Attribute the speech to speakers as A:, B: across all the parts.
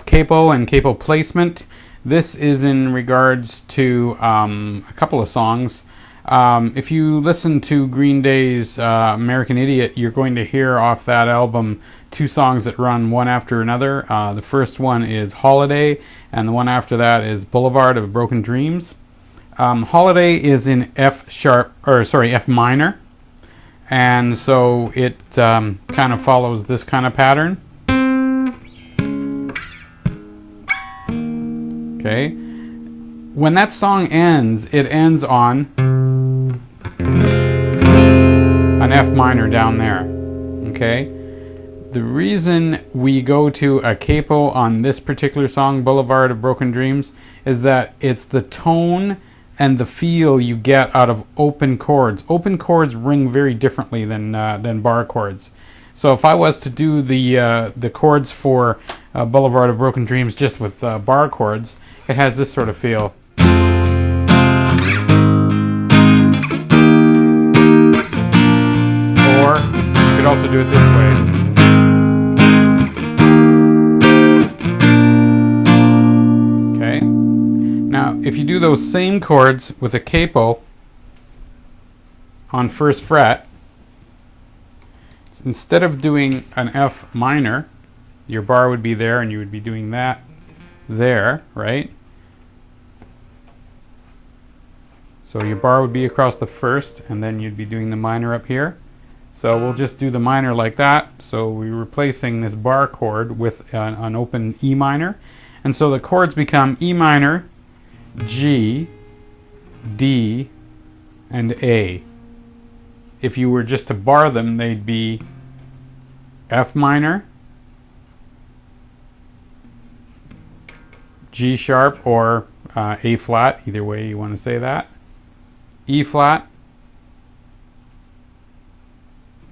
A: capo and capo placement. This is in regards to a couple of songs. If you listen to Green Day's American Idiot, you're going to hear off that album two songs that run one after another. The first one is Holiday, and the one after that is Boulevard of Broken Dreams. Holiday is in F minor, and so it kind of follows this kind of pattern. Okay. When that song ends, it ends on an F minor down there. Okay. The reason we go to a capo on this particular song, Boulevard of Broken Dreams, is that it's the tone and the feel you get out of open chords. Open chords ring very differently than bar chords. So if I was to do the chords for Boulevard of Broken Dreams just with bar chords, it has this sort of feel. Or you could also do it this way. Now, if you do those same chords with a capo on first fret, instead of doing an F minor, your bar would be there and you would be doing that there, right? So your bar would be across the first and then you'd be doing the minor up here. So we'll just do the minor like that. So we're replacing this bar chord with an open E minor. And so the chords become E minor, G, D, and A. If you were just to bar them, they'd be F minor, G sharp, or A flat, either way you want to say that, E flat,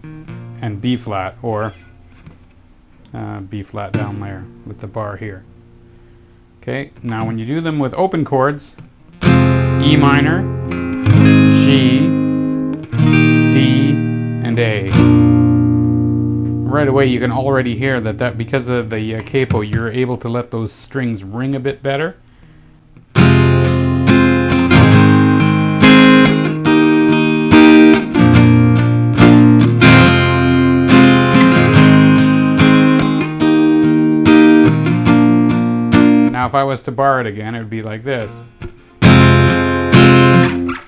A: and B flat, or B flat down there with the bar here. Okay, now when you do them with open chords, E minor, G, D, and A. Right away you can already hear that because of the capo, you're able to let those strings ring a bit better. Now if I was to bar it again, it would be like this.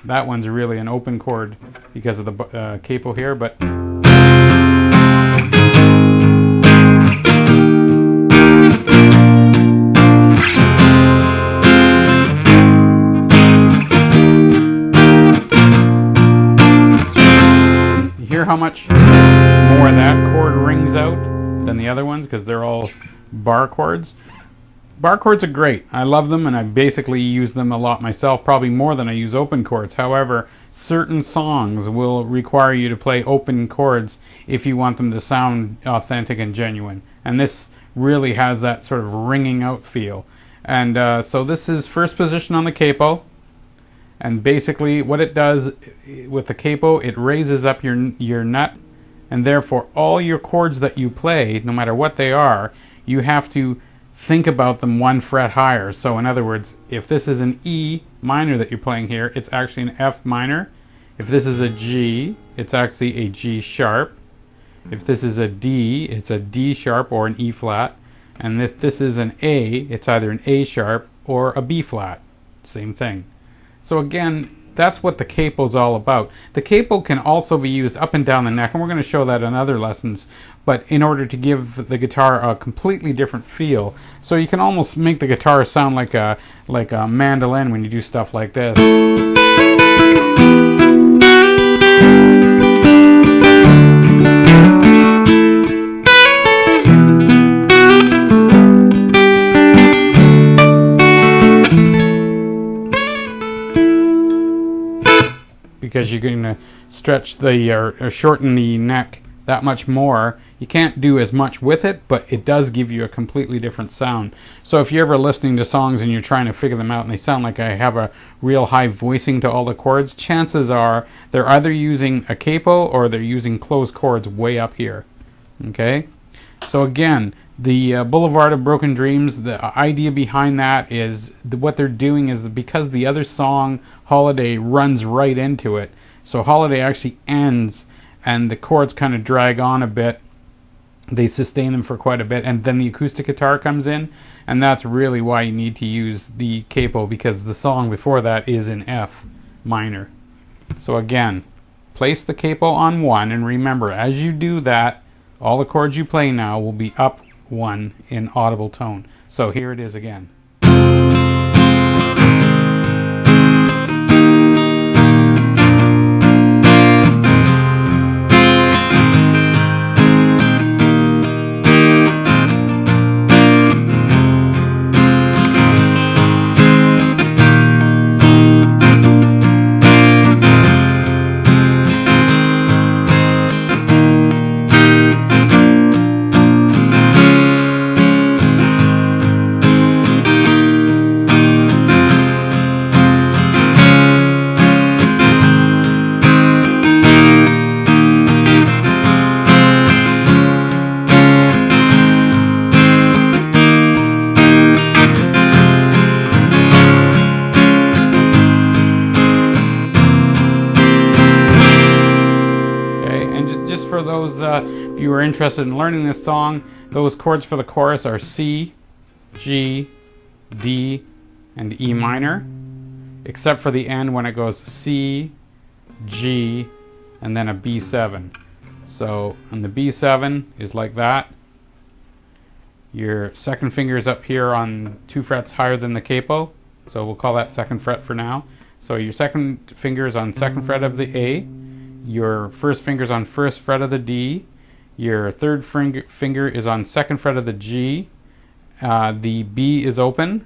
A: That one's really an open chord because of the capo here, but you hear how much more that chord rings out than the other ones because they're all bar chords. Bar chords are great. I love them, and I basically use them a lot myself, probably more than I use open chords. However, certain songs will require you to play open chords if you want them to sound authentic and genuine. And this really has that sort of ringing out feel. And so this is first position on the capo. And basically what it does with the capo, it raises up your nut. And therefore all your chords that you play, no matter what they are, you have to think about them one fret higher. So in other words, if this is an E minor that you're playing here, it's actually an F minor. If this is a G, it's actually a G sharp. If this is a D, it's a D sharp or an E flat. And if this is an A, it's either an A sharp or a B flat. Same thing. So again, that's what the capo is all about. The capo can also be used up and down the neck, and we're going to show that in other lessons, but in order to give the guitar a completely different feel. So you can almost make the guitar sound like a mandolin when you do stuff like this. Because you're going to stretch or shorten the neck that much more. You can't do as much with it, but it does give you a completely different sound. So if you're ever listening to songs and you're trying to figure them out and they sound like I have a real high voicing to all the chords, chances are they're either using a capo or they're using closed chords way up here. Okay? So again, The Boulevard of Broken Dreams, the idea behind that is what they're doing is because the other song, Holiday, runs right into it. So Holiday actually ends and the chords kind of drag on a bit. They sustain them for quite a bit, and then the acoustic guitar comes in, and that's really why you need to use the capo, because the song before that is in F minor. So again, place the capo on 1, and remember, as you do that, all the chords you play now will be up 1 in audible tone. So here it is again. Just for those, if you were interested in learning this song, those chords for the chorus are C, G, D, and E minor, except for the end when it goes C, G, and then a B7. So, and the B7 is like that. Your second finger is up here on 2 frets higher than the capo, so we'll call that second fret for now. So your second finger is on second fret of the A. Your first finger is on first fret of the D. Your third finger is on second fret of the G. The B is open,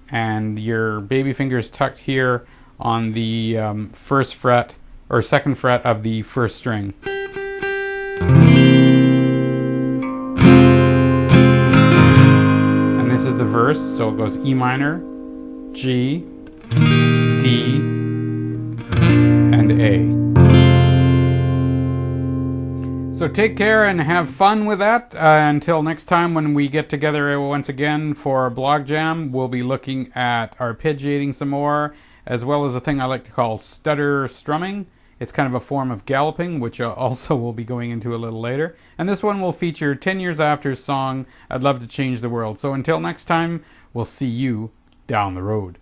A: and your baby finger is tucked here on the first fret or second fret of the first string. And this is the verse, so it goes E minor, G, D, and A. So take care and have fun with that. Until next time when we get together once again for Blogjam, we'll be looking at arpeggiating some more, as well as a thing I like to call stutter strumming. It's kind of a form of galloping, which also we'll be going into a little later. And this one will feature 10 Years After's song, I'd Love to Change the World. So until next time, we'll see you down the road.